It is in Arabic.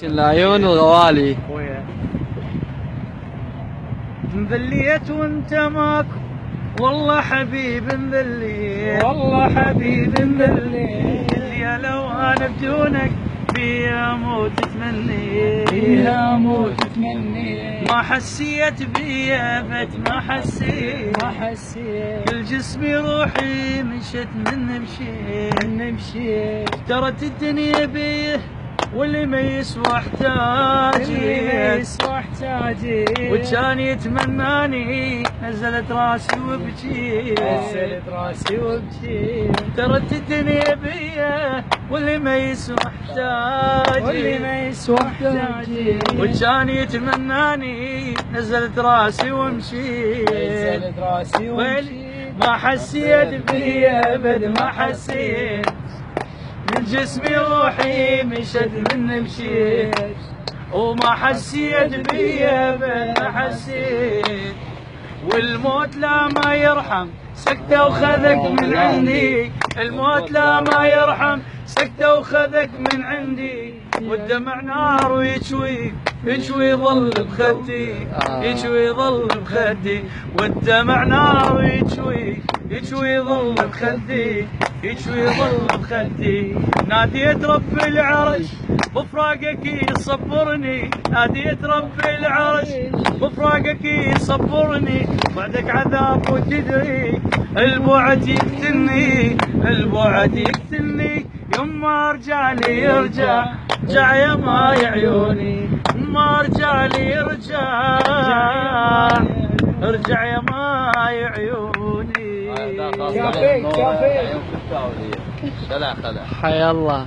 العيون الغوالي مذليت وانت ماكو، والله حبيب مذليت، والله حبيب مذليت، يا لو انا بدونك فيها موت تمنيت، فيها موت تمنيت، ما حسيت بيا بت ما حسيت، ما حسيت، كل جسمي روحي مشت من مشيت، ترت الدنيا بيه واللي ما يسوى احتاجي، وكان يتمناني نزلت راسي وبكيت، ترت الدنيا بيا واللي ما يسوى احتاجي، وكان يتمناني نزلت راسي ومشيت، ما حسيت بيا ابد ما حسيت، من جسمي روحي مشت من مشيت، وما حسيت بيا ما حسيت، والموت لا ما يرحم سكته وخذك من عندي، الموت لا ما يرحم سكته وخذك من عندي، والدمع نار ويشوي ظل بخدي، يشوي ظل بخدي، والدمع نار ويشوي ظل بخدي، يشوي ظل بخدي، ناديت رب العرش بفراقك يصبرني، ناديت رب العرش بفراقك يصبرني، بعدك عذاب وتدري البعد يقتلني، يما ارجع لي ارجع يا ماي عيوني، ما ارجع لي ارجع يا ماي عيوني. حيا الله.